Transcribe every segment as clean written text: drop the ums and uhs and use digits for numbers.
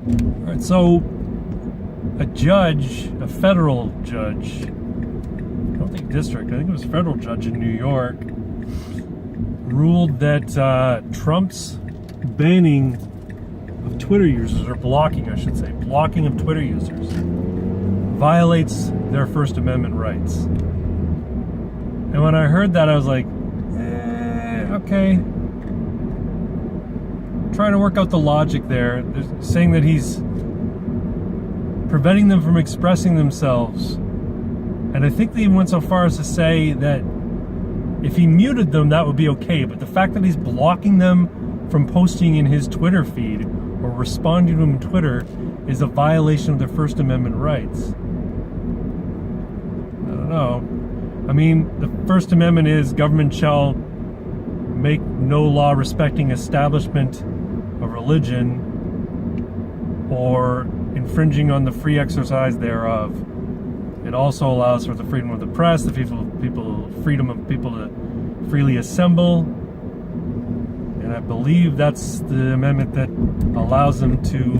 All right, so a judge, a federal judge, I don't think district, I think it was a federal judge in New York, ruled that Trump's banning of Twitter users, or blocking, I should say, blocking of Twitter users, violates their First Amendment rights. And when I heard that, I was like, okay. Trying to work out the logic there. They're saying that he's preventing them from expressing themselves. And I think they even went so far as to say that if he muted them, that would be okay. But the fact that he's blocking them from posting in his Twitter feed or responding to him on Twitter is a violation of their First Amendment rights. I don't know. I mean, the First Amendment is government shall make no law respecting establishment of religion or infringing on the free exercise thereof. It also allows for the freedom of the press, the freedom of people to freely assemble. And I believe that's the amendment that allows them to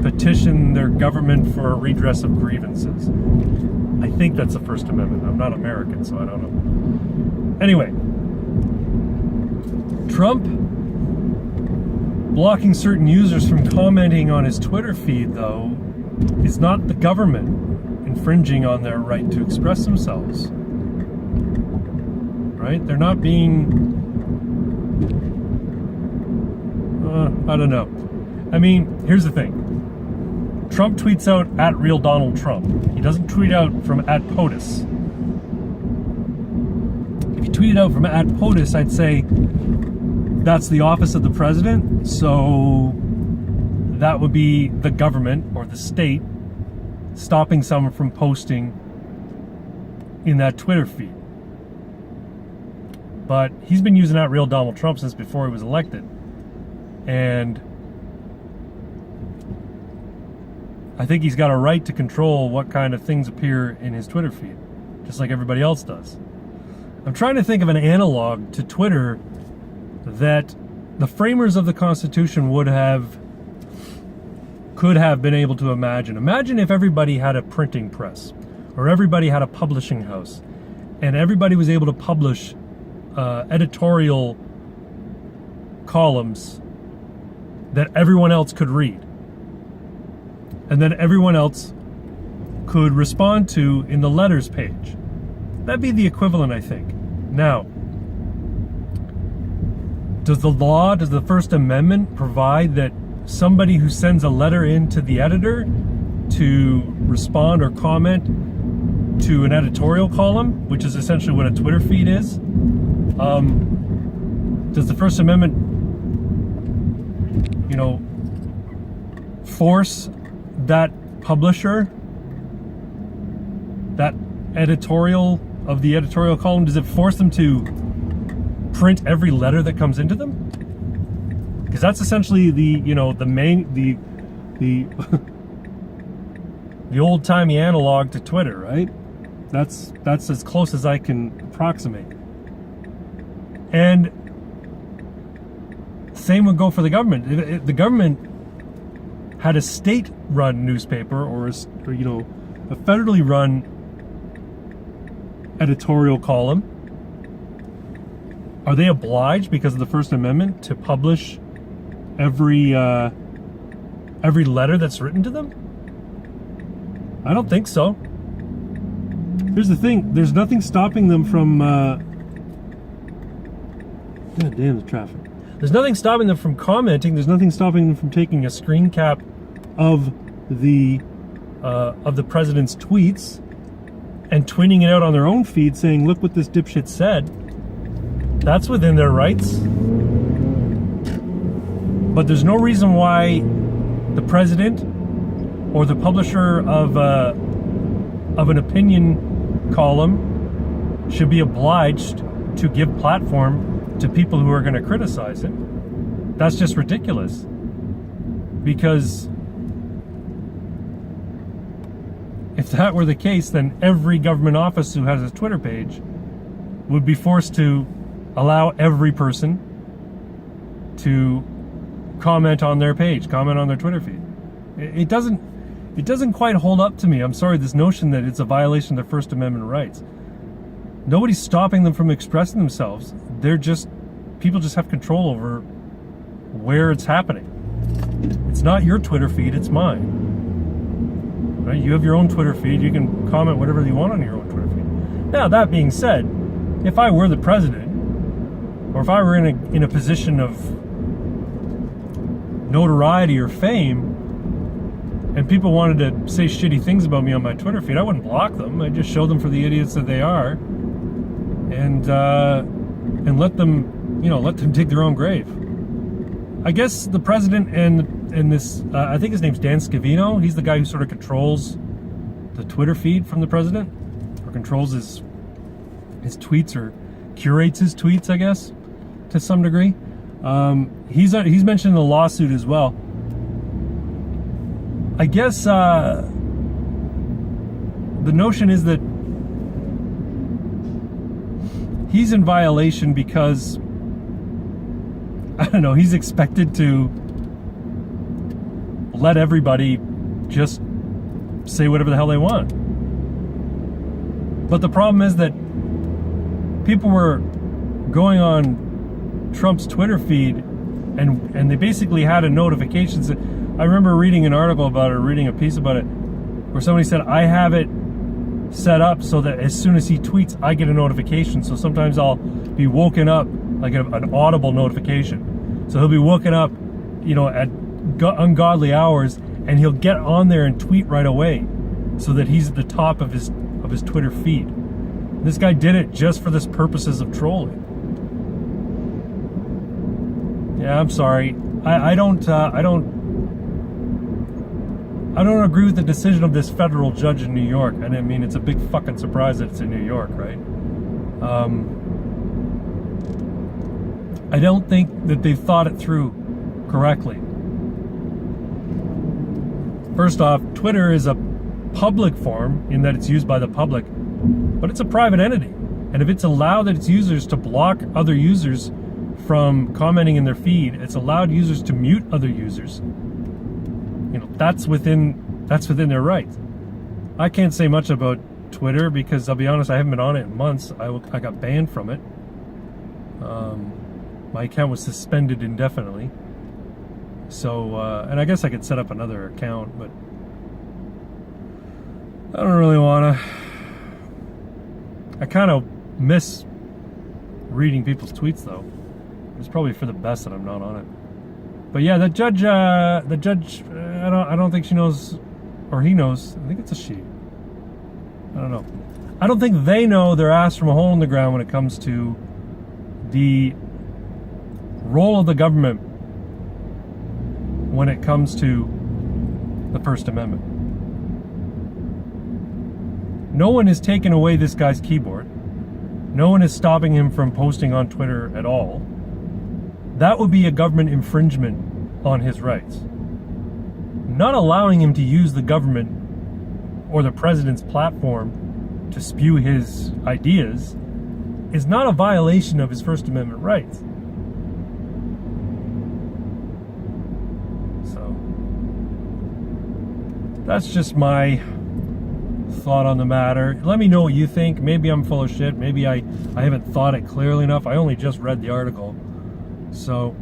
petition their government for a redress of grievances. I think that's the First Amendment. I'm not American, so I don't know. Anyway, Trump blocking certain users from commenting on his Twitter feed, though, is not the government infringing on their right to express themselves. Right? They're not being... I don't know. I mean, here's the thing. Trump tweets out at Real Donald Trump. He doesn't tweet out from at POTUS. If he tweeted out from at POTUS, I'd say that's the office of the president, so that would be the government or the state stopping someone from posting in that Twitter feed. But he's been using that Real Donald Trump since before he was elected. And I think he's got a right to control what kind of things appear in his Twitter feed, just like everybody else does. I'm trying to think of an analog to Twitter that the framers of the Constitution could have been able to imagine. Imagine if everybody had a printing press, or everybody had a publishing house, and everybody was able to publish editorial columns that everyone else could read. And then everyone else could respond to in the letters page. That'd be the equivalent, I think. Now, does the First Amendment provide that somebody who sends a letter in to the editor to respond or comment to an editorial column, which is essentially what a Twitter feed is, does the First Amendment, force that publisher, that editorial of the editorial column, does it force them to print every letter that comes into them? Because that's essentially the old-timey analog to Twitter, right? That's as close as I can approximate. And same would go for the government. If the government had a state-run newspaper or a federally run editorial column, are they obliged because of the First Amendment to publish every letter that's written to them? I don't think so. Here's the thing: there's nothing stopping them from. God damn the traffic! There's nothing stopping them from commenting. There's nothing stopping them from taking a screen cap of the president's tweets and tweeting it out on their own feed, saying, "Look what this dipshit said." That's within their rights. But there's no reason why the president or the publisher of an opinion column should be obliged to give platform to people who are going to criticize it. That's just ridiculous. Because if that were the case, then every government office who has a Twitter page would be forced to allow every person to comment on their page, comment on their Twitter feed. It doesn't quite hold up to me. I'm sorry, this notion that it's a violation of their First Amendment rights. Nobody's stopping them from expressing themselves. People just have control over where it's happening. It's not your Twitter feed, it's mine. Right? You have your own Twitter feed. You can comment whatever you want on your own Twitter feed. Now, that being said, if I were the president, or if I were in a position of notoriety or fame, and people wanted to say shitty things about me on my Twitter feed, I wouldn't block them. I'd just show them for the idiots that they are, and let them dig their own grave. I guess the president and this, I think his name's Dan Scavino. He's the guy who sort of controls the Twitter feed from the president, or controls his tweets, or curates his tweets, I guess, to some degree. He's mentioned in the lawsuit as well. I guess the notion is that he's in violation because, I don't know, he's expected to let everybody just say whatever the hell they want. But the problem is that people were going on Trump's Twitter feed, and they basically had a notification. I remember reading an article about it, or reading a piece about it, where somebody said, I have it set up so that as soon as he tweets, I get a notification. So sometimes I'll be woken up, like an audible notification. So he'll be woken up, at ungodly hours, and he'll get on there and tweet right away, so that he's at the top of his Twitter feed. This guy did it just for this purposes of trolling. Yeah, I'm sorry. I don't agree with the decision of this federal judge in New York. And I mean, it's a big fucking surprise that it's in New York, right? I don't think that they've thought it through correctly. First off, Twitter is a public forum in that it's used by the public, but it's a private entity. And if it's allowed its users to block other users from commenting in their feed, it's allowed users to mute other users. That's within their rights. I can't say much about Twitter because I'll be honest, I haven't been on it in months. I got banned from it. My account was suspended indefinitely. So, and I guess I could set up another account, but I don't really want to. I kind of miss reading people's tweets, though. It's probably for the best that I'm not on it. But yeah, the judge, I don't think she knows, or he knows. I think it's a she. I don't know. I don't think they know their ass from a hole in the ground when it comes to the role of the government when it comes to the First Amendment. No one is taking away this guy's keyboard. No one is stopping him from posting on Twitter at all. That would be a government infringement on his rights. Not allowing him to use the government or the president's platform to spew his ideas is not a violation of his First Amendment rights. So, that's just my thought on the matter. Let me know what you think. Maybe I'm full of shit. Maybe I haven't thought it clearly enough. I only just read the article. So,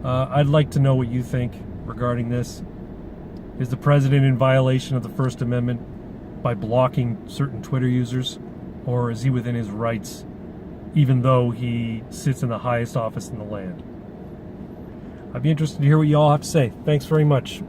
I'd like to know what you think regarding this. Is the president in violation of the First Amendment by blocking certain Twitter users? Or is he within his rights, even though he sits in the highest office in the land? I'd be interested to hear what you all have to say. Thanks very much.